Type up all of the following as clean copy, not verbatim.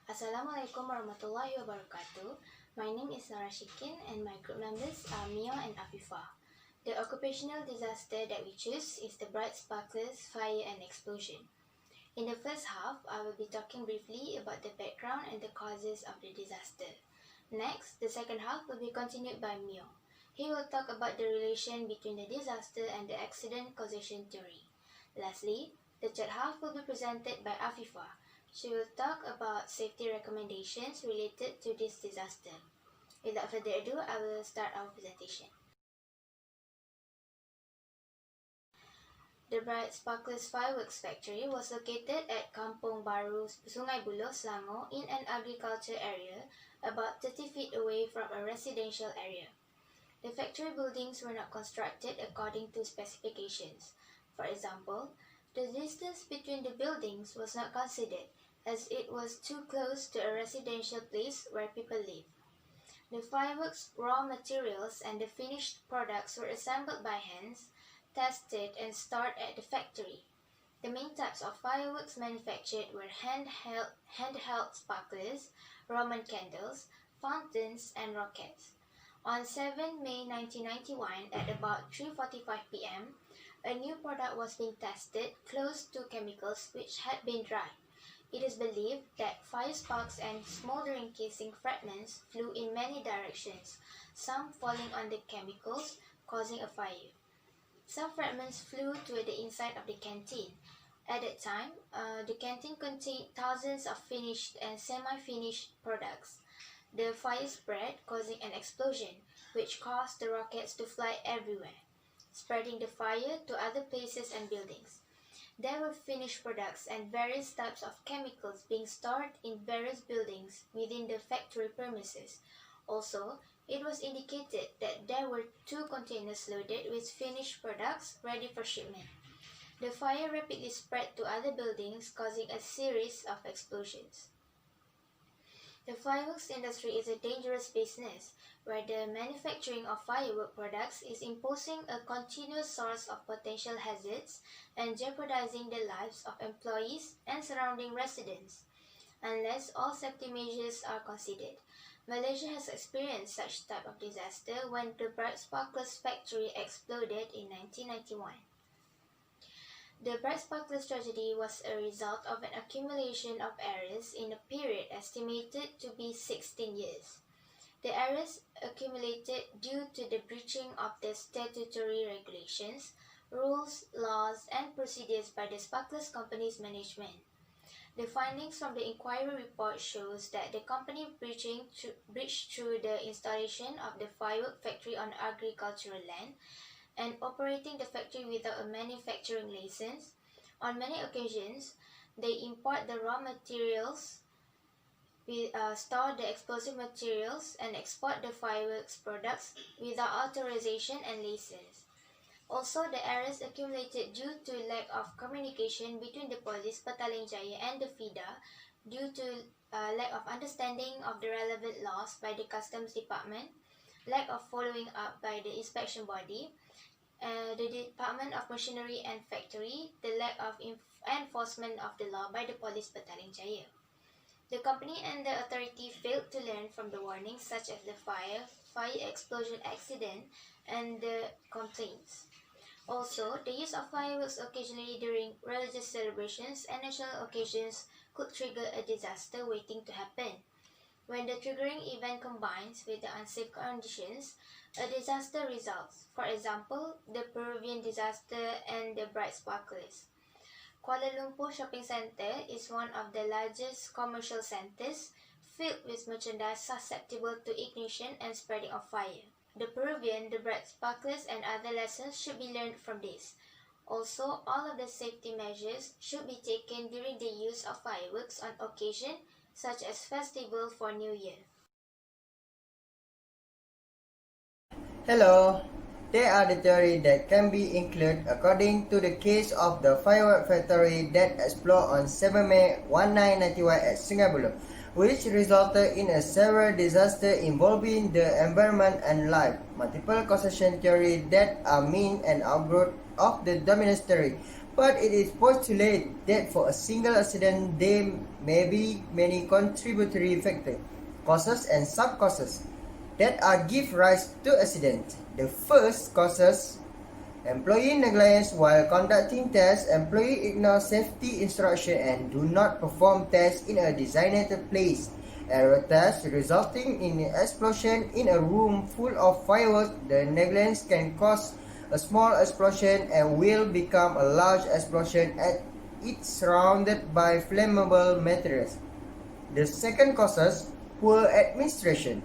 Assalamualaikum warahmatullahi wabarakatuh. My name is Nora Shikin and my group members are Mia and Afifa. The occupational disaster that we choose is the bright sparklers, fire and explosion. In the first half, I will be talking briefly about the background and the causes of the disaster. Next, the second half will be continued by Mia. He will talk about the relation between the disaster and the accident causation theory. Lastly, the third half will be presented by Afifa. She will talk about safety recommendations related to this disaster. Without further ado, I will start our presentation. The Bright Sparklers Fireworks Factory was located at Kampung Baru, Sungai Buloh, Selangor, in an agriculture area about 30 feet away from a residential area. The factory buildings were not constructed according to specifications. For example, the distance between the buildings was not considered, as it was too close to a residential place where people live. The fireworks raw materials and the finished products were assembled by hands, tested and stored at the factory. The main types of fireworks manufactured were handheld sparklers, Roman candles, fountains, and rockets. On 7 May 1991 at about 3:45 p.m., a new product was being tested close to chemicals which had been dried. It is believed that fire sparks and smoldering casing fragments flew in many directions, some falling on the chemicals, causing a fire. Some fragments flew to the inside of the canteen. At that time, the canteen contained thousands of finished and semi-finished products. The fire spread, causing an explosion, which caused the rockets to fly everywhere, spreading the fire to other places and buildings. There were finished products and various types of chemicals being stored in various buildings within the factory premises. Also, it was indicated that there were 2 containers loaded with finished products ready for shipment. The fire rapidly spread to other buildings, causing a series of explosions. The fireworks industry is a dangerous business, where the manufacturing of firework products is imposing a continuous source of potential hazards and jeopardizing the lives of employees and surrounding residents. Unless all safety measures are considered, Malaysia has experienced such type of disaster when the Bright Sparklers factory exploded in 1991. The Bright Sparklers tragedy was a result of an accumulation of errors in a period estimated to be 16 years. The errors accumulated due to the breaching of the statutory regulations, rules, laws, and procedures by the Sparklers Company's management. The findings from the inquiry report shows that the company breached through the installation of the firework factory on agricultural land and operating the factory without a manufacturing license. On many occasions, they import the raw materials, store the explosive materials, and export the fireworks products without authorization and license. Also, the errors accumulated due to lack of communication between the police Petaling Jaya and the FIDA, due to lack of understanding of the relevant laws by the Customs Department, lack of following up by the inspection body, the Department of Machinery and Factory, the lack of enforcement of the law by the police Petaling Jaya. The company and the authority failed to learn from the warnings such as the fire explosion accident, and the complaints. Also, the use of fireworks occasionally during religious celebrations and national occasions could trigger a disaster waiting to happen. When the triggering event combines with the unsafe conditions, a disaster results. For example, the Peruvian disaster and the Bright Sparklers. Kuala Lumpur Shopping Centre is one of the largest commercial centers filled with merchandise susceptible to ignition and spreading of fire. The Peruvian, the Bright Sparklers, and other lessons should be learned from this. Also, all of the safety measures should be taken during the use of fireworks on occasion, such as festival for New Year. Hello, there are the theories that can be included according to the case of the firework factory that exploded on 7 May 1991 at Sungai Buloh, which resulted in a severe disaster involving the environment and life. Multiple causation theories that are mean and outgrowth of the dominant theory, but it is postulated that for a single accident there may be many contributory factors, causes and sub-causes that are give rise to accident. The first causes employee negligence while conducting tests. Employee ignore safety instruction and do not perform tests in a designated place. Error test resulting in an explosion in a room full of fireworks. The negligence can cause a small explosion and will become a large explosion as it's surrounded by flammable materials. The second causes poor administration.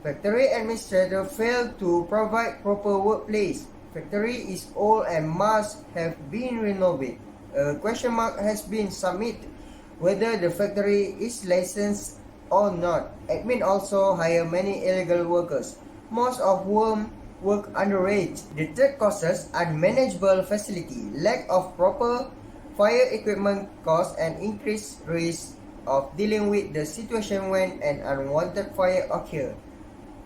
Factory administrator failed to provide proper workplace. Factory is old and must have been renovated. A question mark has been submitted whether the factory is licensed or not. Admin also hire many illegal workers, most of whom work underage. The third causes unmanageable facility, lack of proper fire equipment cause an increased risk of dealing with the situation when an unwanted fire occurs.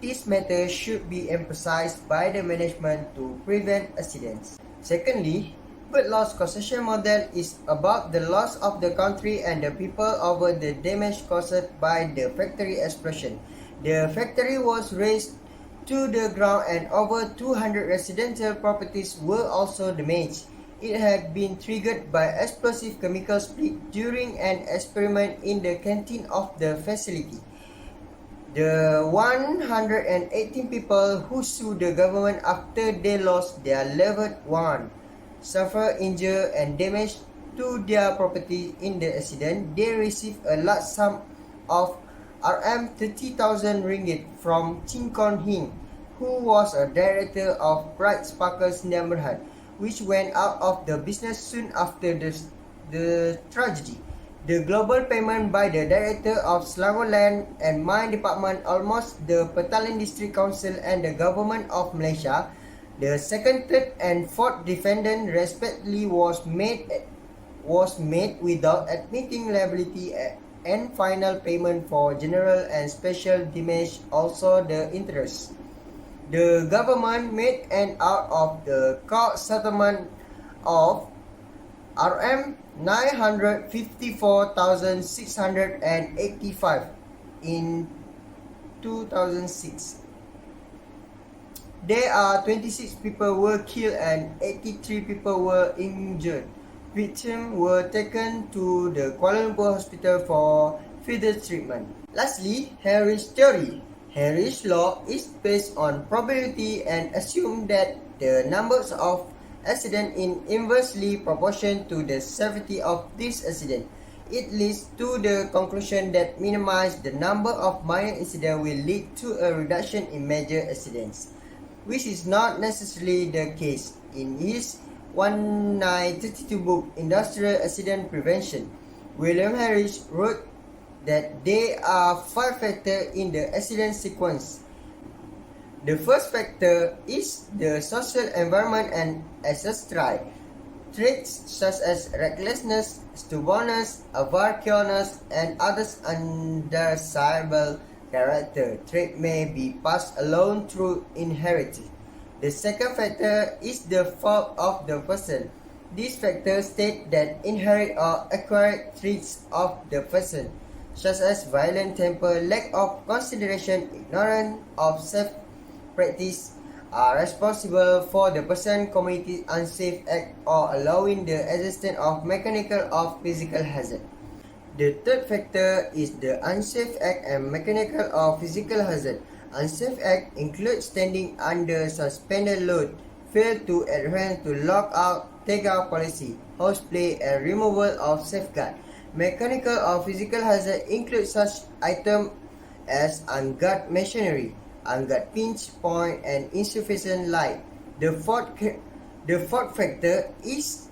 This matter should be emphasized by the management to prevent accidents. Secondly, bird loss causation model is about the loss of the country and the people over the damage caused by the factory explosion. The factory was razed to the ground and over 200 residential properties were also damaged. It had been triggered by explosive chemical split during an experiment in the canteen of the facility. The 118 people who sued the government after they lost their loved one, suffered injury and damage to their property in the accident. They received a large sum of Rm30,000 ringgit from Chin Kon Hin, who was a director of Bright Sparkles neighborhood, which went out of the business soon after the tragedy. The global payment by the Director of Selangor Land and Mine Department, almost the Petaling District Council and the Government of Malaysia, the second, third and fourth defendant respectively was made without admitting liability, and final payment for general and special damage also the interest. The government made an out of the court settlement of Rm954,685 in 2006. There are 26 people were killed and 83 people were injured. Victims were taken to the Kuala Lumpur hospital for further treatment. Lastly, Harris theory. Harris law is based on probability and assumes that the numbers of accident in inversely proportion to the severity of this accident. It leads to the conclusion that minimize the number of minor incidents will lead to a reduction in major accidents, which is not necessarily the case. In his 1932 book, Industrial Accident Prevention, William Harris wrote that there are 5 factors in the accident sequence. The first factor is the social environment and ancestry. Traits such as recklessness, stubbornness, avariciousness, and others undesirable character trait may be passed along through inheritance. The second factor is the fault of the person. These factors state that inherent or acquired traits of the person, such as violent temper, lack of consideration, ignorance of self-practice, are responsible for the person committing unsafe act or allowing the existence of mechanical or physical hazard. The third factor is the unsafe act and mechanical or physical hazard. Unsafe act includes standing under suspended load, fail to adhere to lockout, takeout policy, horseplay, and removal of safeguard. Mechanical or physical hazard include such items as unguarded machinery, unguarded pinch point, and insufficient light. The fourth factor is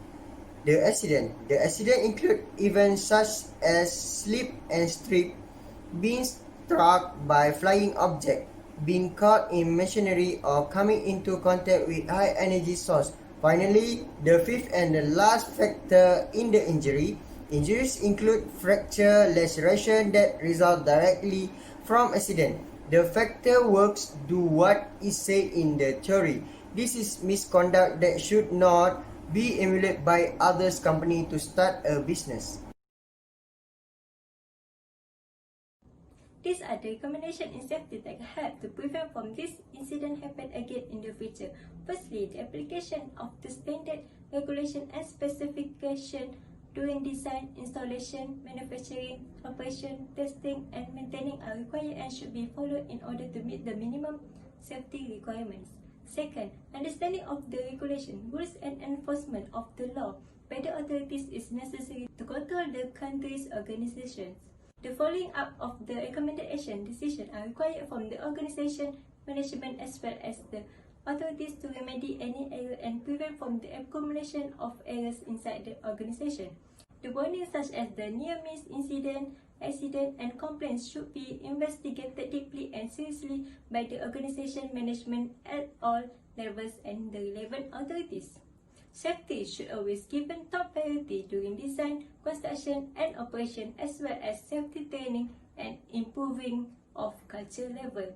the accident. The accident include events such as slip and trip, being struck by flying object, being caught in machinery, or coming into contact with high energy source. Finally, the fifth and the last factor in the injury. Injuries include fracture, laceration that result directly from accident. The factor works do what is said in the theory. This is misconduct that should not be emulated by others company to start a business. These are the recommendations in safety that help to prevent from this incident happen again in the future. Firstly, the application of the standard regulation and specification during design, installation, manufacturing, operation, testing, and maintaining are required and should be followed in order to meet the minimum safety requirements. Second, understanding of the regulation, rules, and enforcement of the law by the authorities is necessary to control the country's organizations. The following up of the recommended action decisions are required from the organization management as well as the authorities to remedy any error and prevent from the accumulation of errors inside the organization. The warnings such as the near-miss incident, accident, and complaints should be investigated deeply and seriously by the organization management at all levels and the relevant authorities. Safety should always given top priority during design, construction, and operation as well as safety training and improving of culture level.